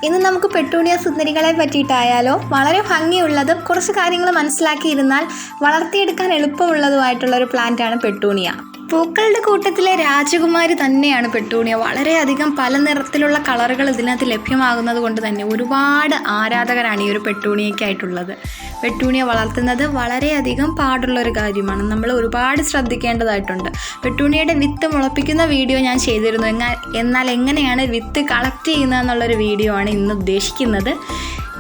ഇന്ന് നമുക്ക് പെട്ടൂണിയ സുന്ദരികളെ പറ്റിയിട്ടായാലോ. വളരെ ഭംഗിയുള്ളതും കുറച്ച് കാര്യങ്ങൾ മനസ്സിലാക്കിയിരുന്നാൽ വളർത്തിയെടുക്കാൻ എളുപ്പമുള്ളതുമായിട്ടുള്ളൊരു പ്ലാന്റാണ് പെട്ടൂണിയ. പൂക്കളുടെ കൂട്ടത്തിലെ രാജകുമാരി തന്നെയാണ് പെട്ടൂണിയ. വളരെയധികം പല നിറത്തിലുള്ള കളറുകൾ ഇതിനകത്ത് ലഭ്യമാകുന്നത് കൊണ്ട് തന്നെ ഒരുപാട് ആരാധകരാണ് ഈ ഒരു പെട്ടൂണിയയ്ക്കായിട്ടുള്ളത്. പെട്ടൂണിയ വളർത്തുന്നത് വളരെയധികം പാടുള്ളൊരു കാര്യമാണ്. നമ്മൾ ഒരുപാട് ശ്രദ്ധിക്കേണ്ടതായിട്ടുണ്ട്. പെട്ടൂണിയയുടെ വിത്ത് മുളപ്പിക്കുന്ന വീഡിയോ ഞാൻ ചെയ്തിരുന്നു. എന്നാൽ എങ്ങനെയാണ് വിത്ത് കളക്ട് ചെയ്യുന്നതെന്നുള്ളൊരു വീഡിയോ ആണ് ഇന്ന് ഉദ്ദേശിക്കുന്നത്.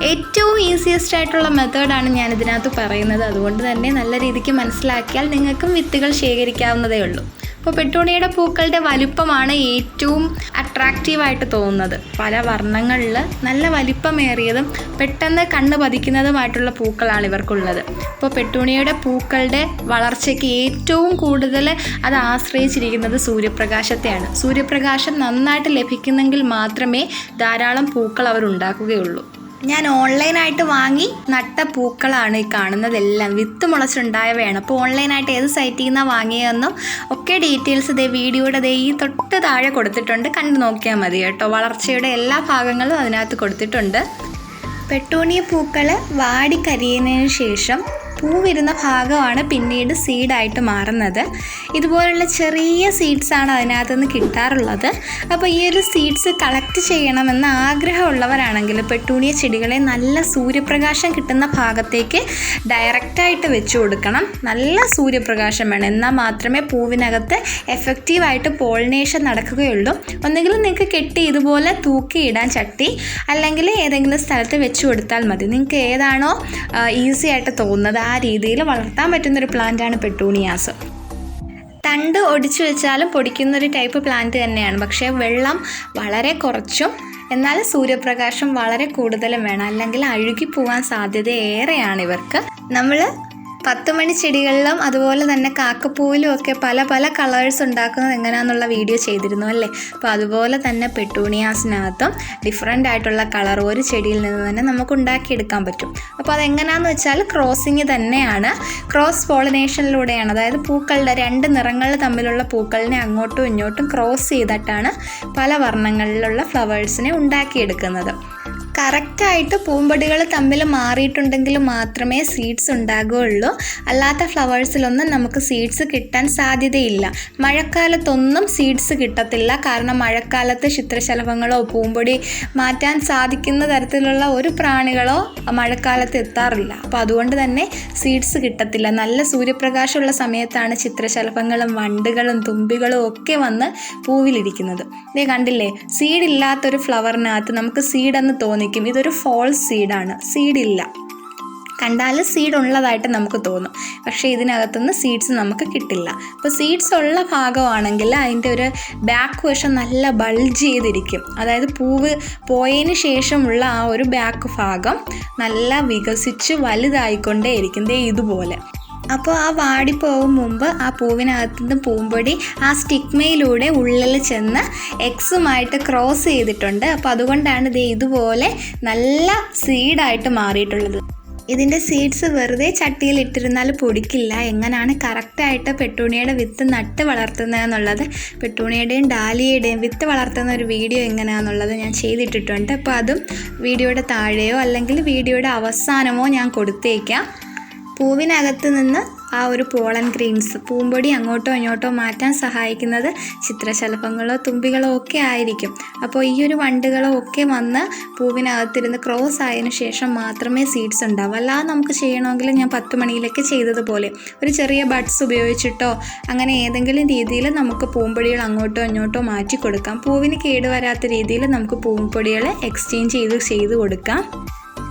ഏറ്റവും ഈസിയസ്റ്റ് ആയിട്ടുള്ള മെത്തേഡാണ് ഞാൻ ഇതിനകത്ത് പറയുന്നത്. അതുകൊണ്ട് തന്നെ നല്ല രീതിക്ക് മനസ്സിലാക്കിയാൽ നിങ്ങൾക്കും വിത്തുകൾ ശേഖരിക്കാവുന്നതേ ഉള്ളൂ. അപ്പോൾ പെട്ടൂണിയയുടെ പൂക്കളുടെ വലുപ്പമാണ് ഏറ്റവും അട്രാക്റ്റീവായിട്ട് തോന്നുന്നത്. പല വർണ്ണങ്ങളിൽ നല്ല വലിപ്പമേറിയതും പെട്ടെന്ന് കണ്ണ് പതിക്കുന്നതുമായിട്ടുള്ള പൂക്കളാണ് ഇവർക്കുള്ളത്. അപ്പോൾ പെട്ടൂണിയയുടെ പൂക്കളുടെ വളർച്ചയ്ക്ക് ഏറ്റവും കൂടുതൽ അത് ആശ്രയിച്ചിരിക്കുന്നത് സൂര്യപ്രകാശത്തെയാണ്. സൂര്യപ്രകാശം നന്നായിട്ട് ലഭിക്കുന്നെങ്കിൽ മാത്രമേ ധാരാളം പൂക്കൾ അവരുണ്ടാക്കുകയുള്ളൂ. ഞാൻ ഓൺലൈനായിട്ട് വാങ്ങി നട്ട പൂക്കളാണ് ഈ കാണുന്നതെല്ലാം. വിത്ത് മുളച്ചുണ്ടായവയാണ്. അപ്പോൾ ഓൺലൈനായിട്ട് ഏത് സൈറ്റിൽ നിന്നാണ് വാങ്ങിയതെന്നും ഒക്കെ ഡീറ്റെയിൽസ് വീഡിയോയുടെ ഈ തൊട്ട് താഴെ കൊടുത്തിട്ടുണ്ട്. കണ്ടു നോക്കിയാൽ മതി കേട്ടോ. വളർച്ചയുടെ എല്ലാ ഭാഗങ്ങളും അതിനകത്ത് കൊടുത്തിട്ടുണ്ട്. പെട്ടൂണിയ പൂക്കൾ വാടിക്കരിയുന്നതിന് ശേഷം പൂവിരുന്ന ഭാഗമാണ് പിന്നീട് സീഡായിട്ട് മാറുന്നത്. ഇതുപോലുള്ള ചെറിയ സീഡ്സാണ് അതിനകത്ത് നിന്ന് കിട്ടാറുള്ളത്. അപ്പോൾ ഈ ഒരു സീഡ്സ് കളക്ട് ചെയ്യണമെന്ന് ആഗ്രഹമുള്ളവരാണെങ്കിൽ പെട്ടൂണിയ ചെടികളെ നല്ല സൂര്യപ്രകാശം കിട്ടുന്ന ഭാഗത്തേക്ക് ഡയറക്റ്റായിട്ട് വെച്ച് കൊടുക്കണം. നല്ല സൂര്യപ്രകാശം വേണം. എന്നാൽ മാത്രമേ പൂവിനകത്ത് എഫക്റ്റീവായിട്ട് പോളിനേഷൻ നടക്കുകയുള്ളൂ. ഒന്നുകിൽ നിങ്ങൾക്ക് കെട്ടി ഇതുപോലെ തൂക്കിയിടാൻ ചട്ടി, അല്ലെങ്കിൽ ഏതെങ്കിലും സ്ഥലത്ത് വെച്ച് കൊടുത്താൽ മതി. നിങ്ങൾക്ക് ഏതാണോ ഈസി ആയിട്ട് തോന്നുന്നത് ആ രീതിയിൽ വളർത്താൻ പറ്റുന്നൊരു പ്ലാന്റാണ് പെട്ടൂണിയാസ്. തണ്ട് ഒടിച്ചു വെച്ചാലും പൊടിക്കുന്നൊരു ടൈപ്പ് പ്ലാന്റ് തന്നെയാണ്. പക്ഷേ വെള്ളം വളരെ കുറച്ചും എന്നാൽ സൂര്യപ്രകാശം വളരെ കൂടുതലും വേണം. അല്ലെങ്കിൽ അഴുകിപ്പോവാൻ സാധ്യത ഏറെയാണ് ഇവർക്ക്. നമ്മൾ 10 മണി ചെടികളിലും അതുപോലെ തന്നെ കാക്കപ്പൂവിലും ഒക്കെ പല പല കളേഴ്സ് ഉണ്ടാക്കുന്നത് എങ്ങനെയാണെന്നുള്ള വീഡിയോ ചെയ്തിരുന്നു അല്ലേ. അപ്പോൾ അതുപോലെ തന്നെ പെട്ടൂണിയാസിനകത്തും ഡിഫറെൻ്റ് ആയിട്ടുള്ള കളർ ഒരു ചെടിയിൽ നിന്ന് തന്നെ നമുക്ക് ഉണ്ടാക്കിയെടുക്കാൻ പറ്റും. അപ്പോൾ അതെങ്ങനെയാണെന്ന് വെച്ചാൽ ക്രോസിങ് തന്നെയാണ്. ക്രോസ് പോളിനേഷനിലൂടെയാണ്. അതായത് പൂക്കളുടെ 2 നിറങ്ങൾ തമ്മിലുള്ള പൂക്കളിനെ അങ്ങോട്ടും ഇങ്ങോട്ടും ക്രോസ് ചെയ്തിട്ടാണ് പല വർണ്ണങ്ങളിലുള്ള ഫ്ലവേഴ്സിനെ ഉണ്ടാക്കിയെടുക്കുന്നത്. കറക്റ്റായിട്ട് പൂമ്പൊടികൾ തമ്മിൽ മാറിയിട്ടുണ്ടെങ്കിൽ മാത്രമേ സീഡ്സ് ഉണ്ടാകുകയുള്ളൂ. അല്ലാത്ത ഫ്ലവേഴ്സിലൊന്നും നമുക്ക് സീഡ്സ് കിട്ടാൻ സാധ്യതയില്ല. മഴക്കാലത്തൊന്നും സീഡ്സ് കിട്ടത്തില്ല. കാരണം മഴക്കാലത്ത് ചിത്രശലഭങ്ങളോ പൂമ്പൊടി മാറ്റാൻ സാധിക്കുന്ന തരത്തിലുള്ള ഒരു പ്രാണികളോ മഴക്കാലത്ത് എത്താറില്ല. അപ്പോൾ അതുകൊണ്ട് തന്നെ സീഡ്സ് കിട്ടത്തില്ല. നല്ല സൂര്യപ്രകാശമുള്ള സമയത്താണ് ചിത്രശലഭങ്ങളും വണ്ടുകളും തുമ്പികളും ഒക്കെ വന്ന് പൂവിലിരിക്കുന്നത്. ഇതേ കണ്ടില്ലേ, സീഡില്ലാത്തൊരു ഫ്ലവറിനകത്ത് നമുക്ക് സീഡെന്ന് തോന്നിക്കും. ഇതൊരു ഫോൾസ് സീഡാണ്. സീഡില്ല. കണ്ടാൽ സീഡ് ഉള്ളതായിട്ട് നമുക്ക് തോന്നും. പക്ഷേ ഇതിനകത്തുനിന്ന് സീഡ്സ് നമുക്ക് കിട്ടില്ല. അപ്പോൾ സീഡ്സ് ഉള്ള ഭാഗമാണെങ്കിൽ അതിൻ്റെ ഒരു ബാക്ക് വശം നല്ല ബൾജ് ചെയ്തിരിക്കും. അതായത് പൂവ് പോയതിന് ശേഷമുള്ള ആ ഒരു ബാക്ക് ഭാഗം നല്ല വികസിച്ച് വലുതായിക്കൊണ്ടേയിരിക്കും. ഇതുപോലെ. അപ്പോൾ ആ വാടിപ്പോകും മുമ്പ് ആ പൂവിനകത്തുനിന്ന് പൂമ്പൊടി ആ സ്റ്റിഗ്മയിലൂടെ ഉള്ളിൽ ചെന്ന് എക്സുമായിട്ട് ക്രോസ് ചെയ്തിട്ടുണ്ട്. അപ്പോൾ അതുകൊണ്ടാണ് ഇതുപോലെ നല്ല സീഡായിട്ട് മാറിയിട്ടുള്ളത്. ഇതിൻ്റെ സീഡ്സ് വെറുതെ ചട്ടിയിൽ ഇട്ടിരുന്നാൽ പൊടിക്കില്ല. എങ്ങനെയാണ് കറക്റ്റായിട്ട് പെട്ടൂണിയയുടെ വിത്ത് നട്ട് വളർത്തുന്നതെന്നുള്ളത്, പെട്ടൂണിയയുടെയും ഡാലിയയുടെയും വിത്ത് വളർത്തുന്ന ഒരു വീഡിയോ എങ്ങനെയാണെന്നുള്ളത് ഞാൻ ചെയ്തിട്ടിട്ടുണ്ട്. അപ്പോൾ അതും വീഡിയോയുടെ താഴെയോ അല്ലെങ്കിൽ വീഡിയോയുടെ അവസാനമോ ഞാൻ കൊടുത്തേക്കാം. പൂവിനകത്ത് നിന്ന് ആ ഒരു പോളൻ ഗ്രെയിൻസ് പൂമ്പൊടി അങ്ങോട്ടോ ഇങ്ങോട്ടോ മാറ്റാൻ സഹായിക്കുന്നത് ചിത്രശലഭങ്ങളോ തുമ്പികളോ ഒക്കെ ആയിരിക്കും. അപ്പോൾ ഈ ഒരു വണ്ടുകളോ ഒക്കെ വന്ന് പൂവിനകത്തിരുന്ന് ക്രോസ് ആയതിനു ശേഷം മാത്രമേ സീഡ്സ് ഉണ്ടാവും. അല്ലാതെ നമുക്ക് ചെയ്യണമെങ്കിൽ ഞാൻ 10 മണിയിലൊക്കെ ചെയ്തതുപോലെ ഒരു ചെറിയ ബഡ്സ് ഉപയോഗിച്ചിട്ടോ അങ്ങനെ ഏതെങ്കിലും രീതിയിൽ നമുക്ക് പൂമ്പൊടികൾ അങ്ങോട്ടോ ഇങ്ങോട്ടോ മാറ്റി കൊടുക്കാം. പൂവിന് കേടുവരാത്ത രീതിയിൽ നമുക്ക് പൂമ്പൊടികളെ എക്സ്ചേഞ്ച് ചെയ്ത് കൊടുക്കാം.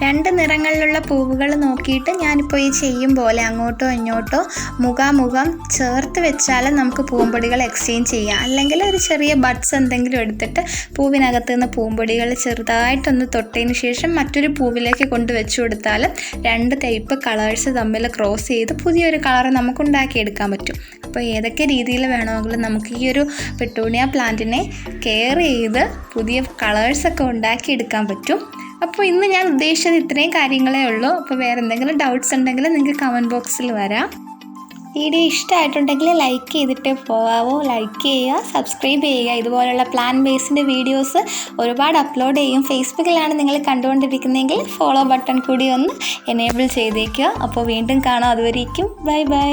2 നിറങ്ങളിലുള്ള പൂവുകൾ നോക്കിയിട്ട് ഞാനിപ്പോൾ ഈ ചെയ്യും പോലെ അങ്ങോട്ടോ ഇങ്ങോട്ടോ മുഖാമുഖം ചേർത്ത് വെച്ചാൽ നമുക്ക് പൂമ്പൊടികൾ എക്സ്ചേഞ്ച് ചെയ്യാം. അല്ലെങ്കിൽ ഒരു ചെറിയ ബഡ്സ് എന്തെങ്കിലും എടുത്തിട്ട് പൂവിനകത്ത് നിന്ന് പൂമ്പൊടികൾ ചെറുതായിട്ടൊന്ന് തൊട്ടതിന് ശേഷം മറ്റൊരു പൂവിലേക്ക് കൊണ്ട് വെച്ച് കൊടുത്താൽ 2 ടൈപ്പ് കളേഴ്സ് തമ്മിൽ ക്രോസ് ചെയ്ത് പുതിയൊരു കളർ നമുക്ക് ഉണ്ടാക്കിയെടുക്കാൻ പറ്റും. അപ്പോൾ ഏതൊക്കെ രീതിയിൽ വേണമെങ്കിലും നമുക്ക് ഈ ഒരു പെട്ടൂണിയ പ്ലാന്റിനെ കെയർ ചെയ്ത് പുതിയ കളേഴ്സൊക്കെ ഉണ്ടാക്കിയെടുക്കാൻ പറ്റും. അപ്പോൾ ഇന്ന് ഞാൻ ഉദ്ദേശിച്ചത് ഇത്രയും കാര്യങ്ങളേ ഉള്ളൂ. അപ്പോൾ വേറെ എന്തെങ്കിലും ഡൗട്ട്സ് ഉണ്ടെങ്കിൽ നിങ്ങൾക്ക് കമൻറ്റ് ബോക്സിൽ വരാം. വീഡിയോ ഇഷ്ടമായിട്ടുണ്ടെങ്കിൽ ലൈക്ക് ചെയ്തിട്ട് പോകാവോ. ലൈക്ക് ചെയ്യുക, സബ്സ്ക്രൈബ് ചെയ്യുക. ഇതുപോലുള്ള പ്ലാൻ ബേസ്ഡ് വീഡിയോസ് ഒരുപാട് അപ്ലോഡ് ചെയ്യും. ഫേസ്ബുക്കിലാണ് നിങ്ങൾ കണ്ടുകൊണ്ടിരിക്കുന്നതെങ്കിൽ ഫോളോ ബട്ടൺ കൂടി ഒന്ന് എനേബിൾ ചെയ്തേക്കുക. അപ്പോൾ വീണ്ടും കാണാം. അതുവരേക്കും ബൈ ബൈ.